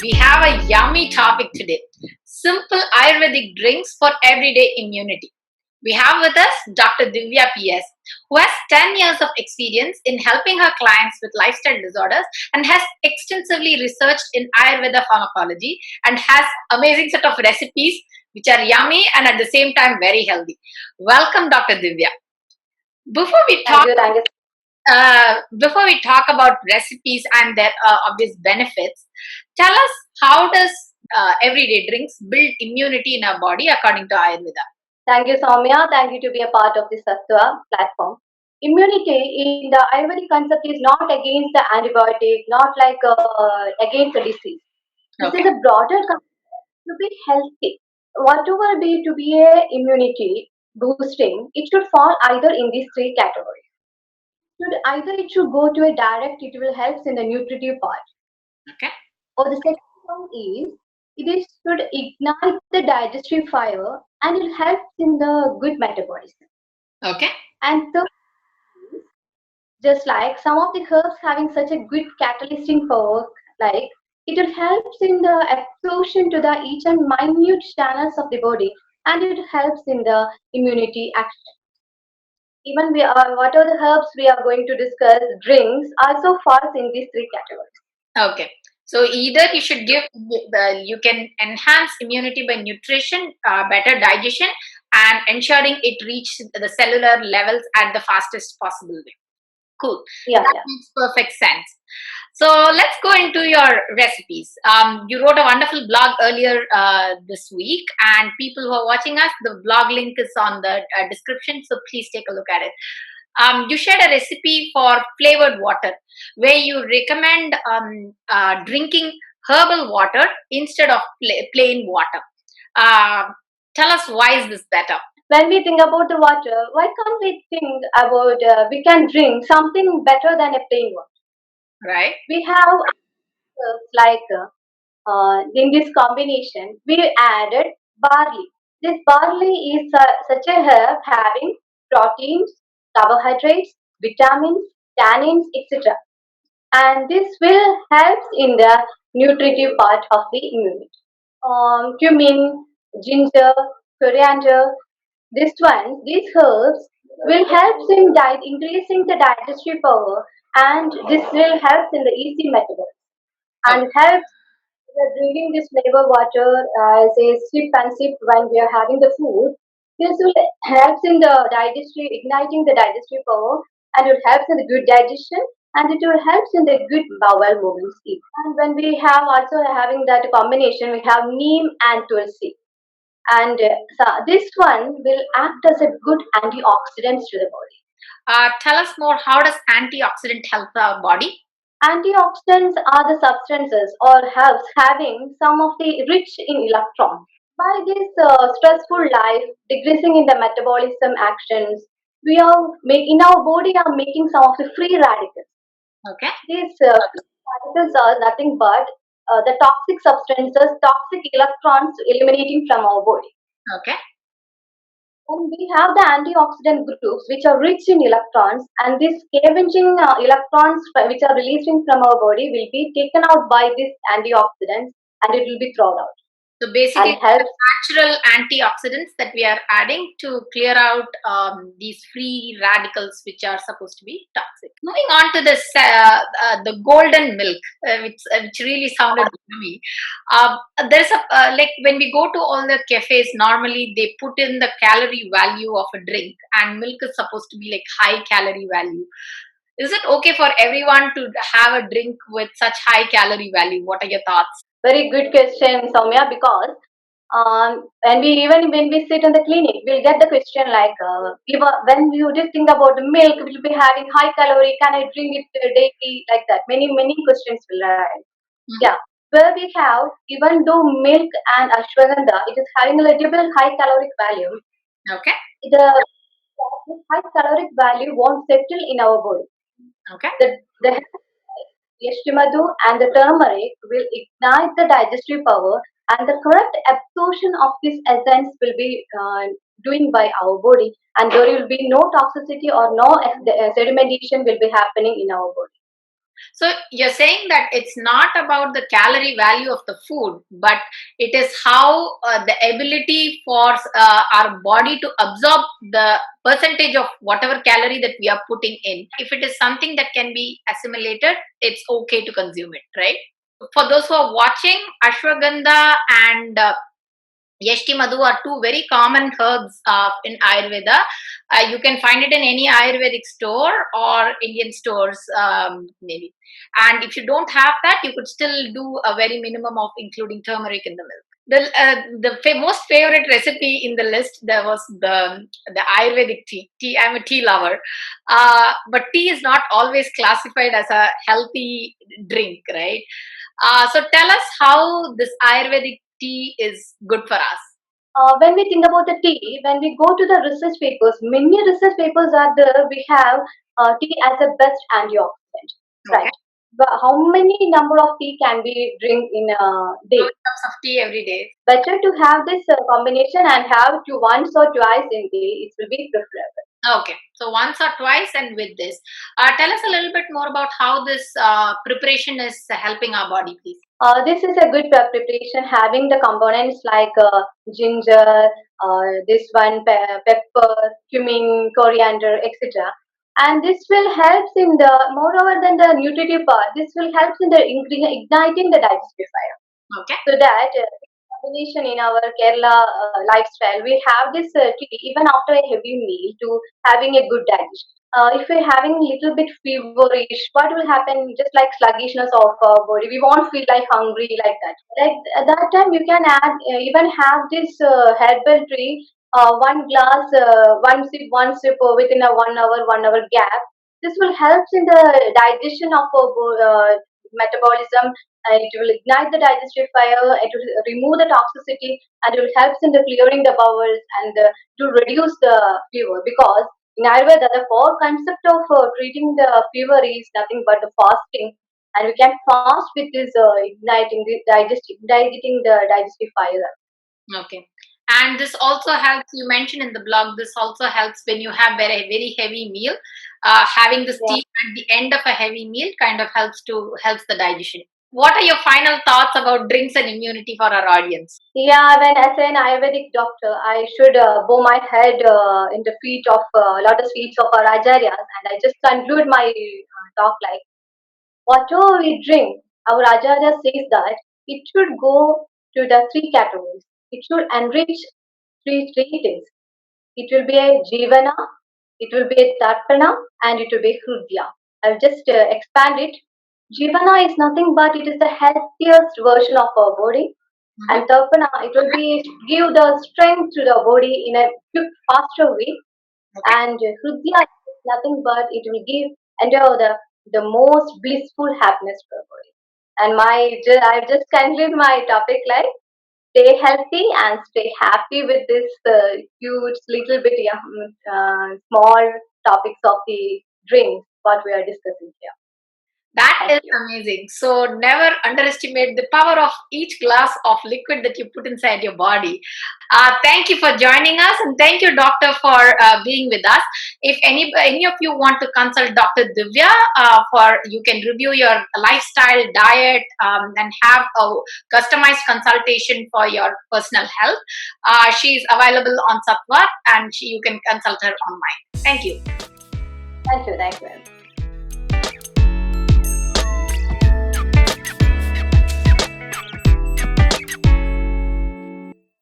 we have a yummy topic today. Simple Ayurvedic drinks for everyday immunity. We have with us Dr. Divya PS, who has 10 years of experience in helping her clients with lifestyle disorders and has extensively researched in Ayurveda pharmacology and has amazing set of recipes which are yummy and at the same time very healthy. Welcome, Dr. Divya. Before we Thank talk you, thank you. before we talk about recipes and their obvious benefits, tell us how does everyday drinks build immunity in our body according to Ayurveda? Thank you, Soumya. Thank you to be a part of the Sattva platform. Immunity in the Ayurvedic concept is not against the antibiotic, not like against the disease. This is Okay. a broader concept to be healthy. Whatever be to be a immunity boosting, it should fall either in these three categories. Should either it should go to a direct, it will help in the nutritive part. Okay. Or the second one is should ignite the digestive fire and it helps in the good metabolism. Okay. And third, just like some of the herbs having such a good catalytic power, like it helps in the absorption to the each and minute channels of the body, and it helps in the immunity action. Even we are what are the herbs we are going to discuss, drinks also falls in these three categories. Okay. So either you should give, you can enhance immunity by nutrition, better digestion, and ensuring it reaches the cellular levels at the fastest possible way. Cool. Yeah, That yeah. makes perfect sense. So let's go into your recipes. You wrote a wonderful blog earlier this week, and people who are watching us, the blog link is on the description, so please take a look at it. You shared a recipe for flavored water where you recommend drinking herbal water instead of plain water. Uh, Tell us why is this better? When we think about the water, why can't we think about we can drink something better than a plain water? Right? We have like in this combination, we added barley. This barley is such a herb having proteins, carbohydrates, vitamins, tannins, etc. And this will help in the nutritive part of the immunity. Cumin, ginger, coriander, these herbs will help in increasing the digestive power, and this will help in the easy metabolism Okay. and helps drinking this flavor water as a sip and sip when we are having the food. This will helps in the digestive, igniting the digestive power, and it helps in the good digestion, and it will helps in the good bowel movements. And when we have also having that combination, we have neem and tulsi, and so this one will act as a good antioxidants to the body. Tell us more. How does antioxidant help our body? Antioxidants are the substances or herbs having some of the rich in electrons. By this stressful life, decreasing in the metabolism actions, we are in our body are making some of the free radicals. Okay. These radicals are nothing but the toxic substances, toxic electrons eliminating from our body. Okay. And we have the antioxidant groups which are rich in electrons, and these scavenging electrons which are releasing from our body will be taken out by these antioxidants, and it will be thrown out So basically, and helps. natural antioxidants that we are adding to clear out these free radicals which are supposed to be toxic. Moving on to this, the golden milk, which really sounded yummy. There's a like when we go to all the cafes, normally they put in the calorie value of a drink, and milk is supposed to be like high calorie value. Is it okay for everyone to have a drink with such high calorie value? What are your thoughts? Very good question, Soumya, because and we even when we sit in the clinic, we'll get the question like, when you just think about the milk, will be having high calorie. Can I drink it daily? Like that, many questions will arise. Mhm. Yeah, where we have even though milk and ashwagandha, it is having a little high caloric value. Okay. The this high caloric value won't settle in our body. Okay. The Yashimadu and the turmeric will ignite the digestive power, and the correct absorption of this essence will be doing by our body, and there will be no toxicity or no sedimentation will be happening in our body. So you're saying that it's not about the calorie value of the food, but it is how the ability for our body to absorb the percentage of whatever calorie that we are putting in. If it is something that can be assimilated, it's okay to consume it, right? For those who are watching, ashwagandha and Yeshki Madhu are two very common herbs in Ayurveda. You can find it in any Ayurvedic store or Indian stores, maybe. And if you don't have that, you could still do a very minimum of including turmeric in the milk. The most favorite recipe in the list there was the Ayurvedic tea. I'm a tea lover, but tea is not always classified as a healthy drink, right? So tell us how this Ayurvedic tea is good for us. When we think about the tea, when we go to the research papers, many research papers are there. We have tea as a best antioxidant, Okay. right? But how many number of tea can we drink in a Two day? cups of tea every day. Better to have this combination and have to once or twice in day. It will be preferable. Okay, so once or twice, and with this, tell us a little bit more about how this preparation is helping our body, please. This is a good preparation, having the components like ginger, this one pepper, cumin, coriander, etc. And this will help in the moreover than the nutritive part. This will help in the igniting the digestive fire. Okay. So that combination in our Kerala lifestyle, we have this tea even after a heavy meal to having a good digestion. If we're having a little bit feverish, what will happen? Just like sluggishness of our body, we won't feel like hungry like that. Like at that time, you can add even have this herbal tea. One glass, one sip within a 1 hour, 1 hour gap. This will help in the digestion of our metabolism, and it will ignite the digestive fire, it will remove the toxicity, and it will help in the clearing the bowels and to reduce the fever. Because in Ayurveda, the core concept of treating the fever is nothing but the fasting, and we can fast with this igniting the digestive fire. Okay. And this also helps, you mentioned in the blog, this also helps when you have very heavy meal. Having this Yeah. tea at the end of a heavy meal kind of helps the digestion. What are your final thoughts about drinks and immunity for our audience? Yeah, when as an Ayurvedic doctor, I should bow my head in the feet of lotus feet of our acharyas, and I just conclude my talk like whatever we drink, our Acharya says that it should go to the three categories. It should enrich three things. It will be a Jivana, it will be a Tarpana, and it will be Hrudya. I'll just expand it. Jivana is nothing but it is the healthiest version of our body, Mhm. and Tarpana, it will be give the strength to the body in a quick, faster way. Okay. And Hrudya is nothing but it will give endure the most blissful happiness to our body. And I just conclude my topic like stay healthy and stay happy with this huge little bit small topics of the drinks what we are discussing here. That Thank is you. amazing. So never underestimate the power of each glass of liquid that you put inside your body. Thank you for joining us, and thank you, doctor, for being with us. If any of you want to consult Dr. Divya for you can review your lifestyle, diet, and have a customized consultation for your personal health. She is available on Satwa, and you can consult her online. Thank you. Thank you. Thank you.